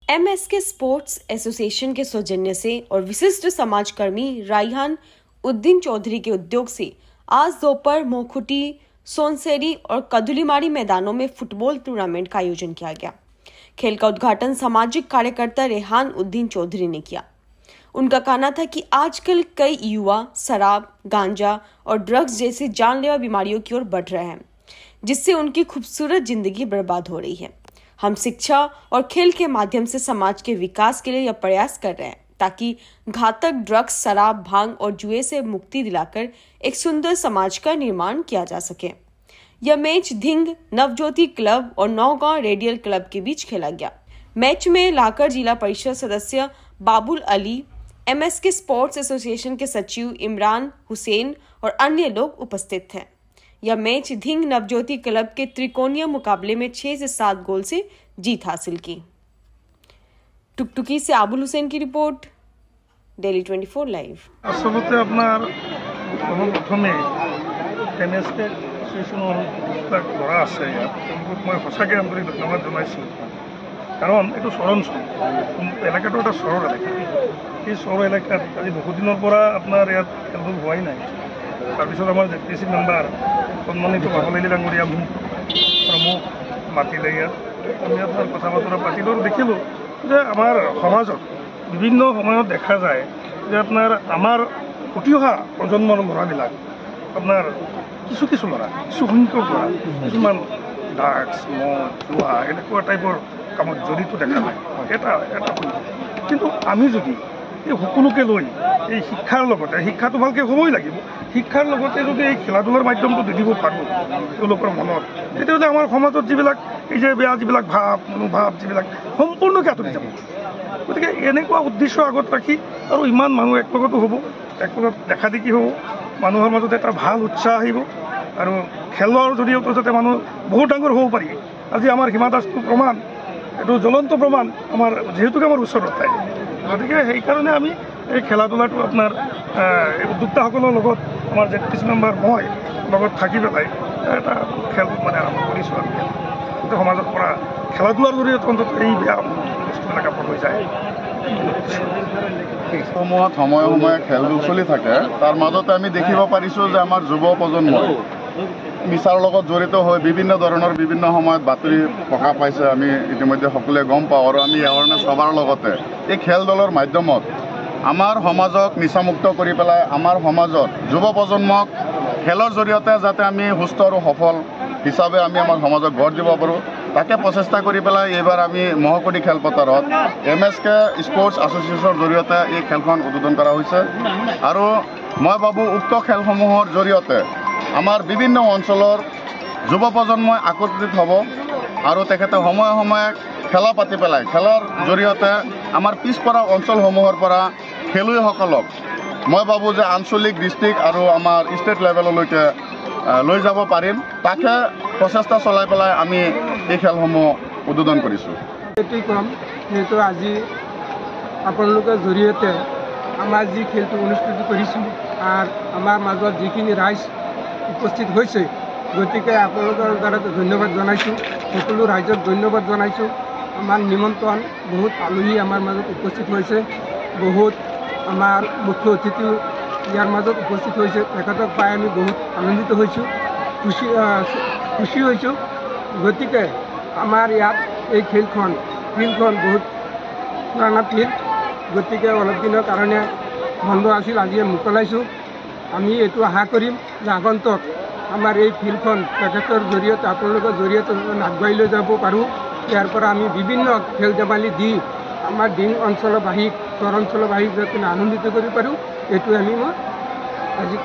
MSK sports association के सौजन्य से और विशिष्ट समाजकर्मी रायहान उद्दीन चौधरी के उद्योग से आज दोपहर मोखुटी, सोनसेरी और कदुलीमारी मैदानों में फुटबॉल टूर्नामेंट का आयोजन किया गया। खेल का उद्घाटन सामाजिक कार्यकर्ता रेहान उद्दीन चौधरी ने किया। उनका कहना था कि आजकल कई युवा शराब, गांजा और ड्रग्स जैसी जानलेवा बीमारियों की ओर बढ़ रहे हैं, जिससे उनकी खूबसूरत जिंदगी बर्बाद हो रही है। हम शिक्षा और खेल के माध्यम से समाज के विकास के लिए यह प्रयास कर रहे हैं ताकि घातक ड्रग्स, शराब, भांग और जुए से मुक्ति दिलाकर एक सुंदर समाज का निर्माण किया जा सके। यह मैच धिंग नवज्योति क्लब और नौगांव रेडियल क्लब के बीच खेला गया। मैच में लाकर जिला परिषद सदस्य बाबुल अली, MSK स्पोर्ट्स एसोसिएशन के सचिव इमरान हुसैन और अन्य लोग उपस्थित थे। यह मैच धिंग नवज्योति क्लब के त्रिकोणीय मुकाबले में 6 से 7 गोल से जीत हासिल की। टुकटुकी से आबुल हुसैन की रिपोर्ट, डेली 24 लाइव। আসলে আপনার প্রথমে MSK এসোসিয়েশনৰ ল'ৰা আছে ইয়াত, তেওঁলোকক মই সঁচাকৈ আন্তৰিক ধন্যবাদ জনাইছোঁ। কাৰণ এইটো চহৰ অঞ্চল, এলেকাটো এটা চহৰ এলেকা। এই চহৰ এলেকাত আজি বহুত দিনৰ পৰা আপোনাৰ ইয়াত খেলবোৰ হোৱাই নাই। তাৰপিছত আমাৰ JPC মেম্বাৰ সন্মানিত বাবুল ডাঙৰীয়া মোক মাতিলে ইয়াত। আমি আপোনাৰ কথা বতৰা পাতিলোঁ আৰু দেখিলোঁ যে আমাৰ সমাজত বিভিন্ন সময়ত দেখা যায় যে আপোনাৰ আমাৰ উঠি অহা প্ৰজন্মৰ ল'ৰাবিলাক আপোনাৰ কিছু ল'ৰা, কিছু সংখ্যক ল'ৰা কিছুমান ড্ৰাগছ, মদ, জুৱা এনেকুৱা টাইপৰ কামত জড়িত দেখা যায়। এটা কিন্তু আমি যদি এই সকলোকে লৈ এই শিক্ষাৰ লগতে, শিক্ষাটো ভালকৈ হ'বই লাগিব, শিক্ষাৰ লগতে যদি এই খেলা ধূলাৰ মাধ্যমটো দি দিব পাৰোঁ তেওঁলোকৰ মনত, তেতিয়াহ'লে আমাৰ সমাজত যিবিলাক এই যে বেয়া যিবিলাক মনোভাৱ যিবিলাক সম্পূৰ্ণকৈ আঁতৰি যাব। গতিকে এনেকুৱা উদ্দেশ্য আগত ৰাখি আৰু ইমান মানুহ একলগতো হ'ব, একলগত দেখা দেখি হ'ব, মানুহৰ মাজত এটা ভাল উৎসাহ আহিব আৰু খেলৰ জৰিয়তে যাতে মানুহ বহুত ডাঙৰ হ'ব পাৰি। আজি আমাৰ হিমা দাসটো প্ৰমাণ, এইটো জ্বলন্ত প্ৰমাণ আমাৰ যিহেতুকে আমাৰ ওচৰত ঠাই। গতিকে সেইকাৰণে আমি এই খেলা ধূলাটো আপোনাৰ উদ্যোক্তাসকলৰ লগত আমাৰ JPC মেম্বাৰ মই লগত থাকি পেলাই এটা খেল মানে আৰম্ভ কৰিছোঁ। আমি গোটেই সমাজৰ পৰা খেলা ধূলাৰ জৰিয়তে অন্তত এই বেয়া বস্তুবিলাক আঁতৰ হৈ যায়। সমূহত সময়ে সময়ে খেলবোৰ চলি থাকে, তাৰ মাজতে আমি দেখিব পাৰিছোঁ যে আমাৰ যুৱ প্ৰজন্মই মিছাৰ লগত জড়িত হৈ বিভিন্ন ধৰণৰ বিভিন্ন সময়ত বাতৰি প্ৰকাশ পাইছে। আমি ইতিমধ্যে সকলোৱে গম পাওঁ আৰু আমি এৱাৰনেছ সভাৰ লগতে এই খেল দলৰ মাধ্যমত আমাৰ সমাজক নিচামুক্ত কৰি পেলাই আমাৰ সমাজত যুৱ প্ৰজন্মক খেলৰ জৰিয়তে যাতে আমি সুস্থ আৰু সফল হিচাপে আমি আমাৰ সমাজক গঢ় দিব পাৰোঁ, তাকে প্ৰচেষ্টা কৰি পেলাই এইবাৰ আমি মহকুটি খেলপথাৰত MSK স্পৰ্টছ এছ'চিয়েশ্যনৰ জৰিয়তে এই খেলখন উদ্বোধন কৰা হৈছে। আৰু মই ভাবোঁ উক্ত খেলসমূহৰ জৰিয়তে আমাৰ বিভিন্ন অঞ্চলৰ যুৱ প্ৰজন্মই আকৰ্ষিত হ'ব আৰু তেখেতে সময়ে সময়ে খেলা পাতি পেলাই খেলাৰ জৰিয়তে আমাৰ পিছপৰা অঞ্চলসমূহৰ পৰা খেলুৱৈসকলক মই ভাবোঁ যে আঞ্চলিক, ডিষ্ট্ৰিক্ট আৰু আমাৰ ষ্টেট লেভেললৈকে লৈ যাব পাৰিম। তাকে প্ৰচেষ্টা চলাই পেলাই আমি এই খেলসমূহ উদ্বোধন কৰিছোঁ। এইটোৱেই ক'ম, যিহেতু আজি আপোনালোকৰ জৰিয়তে আমাৰ যি খেলটো অনুষ্ঠিত কৰিছোঁ আৰু আমাৰ মাজত যিখিনি ৰাইজ উপস্থিত হৈছে, গতিকে আপোনালোকৰ দ্বাৰা ধন্যবাদ জনাইছোঁ। সকলো ৰাইজক ধন্যবাদ জনাইছোঁ। আমাৰ নিমন্ত্ৰণ বহুত আলহী আমাৰ মাজত উপস্থিত হৈছে, বহুত আমাৰ মুখ্য অতিথি ইয়াৰ মাজত উপস্থিত হৈছে। তেখেতক পাই আমি বহুত আনন্দিত হৈছোঁ, খুচি হৈছোঁ। গতিকে আমাৰ ইয়াত এই ফিল্ডখন বহুত পুৰণা ফিল্ড, গতিকে অলপ দিনৰ কাৰণে বন্ধ আছিল, আজি মোকলাইছোঁ। আমি এইটো আশা কৰিম যে আগন্তুক আমাৰ এই ফিল্ডখন তেখেতৰ জৰিয়তে, আপোনালোকৰ জৰিয়তে আগবাঢ়ি লৈ যাব পাৰোঁ। ইয়াৰ পৰা আমি বিভিন্ন খেল ধেমালি দি আমাৰ দিন অঞ্চলবাসীক, চহৰ অঞ্চলবাসীক যাতে আনন্দিত কৰিব পাৰোঁ, এইটো মই আজি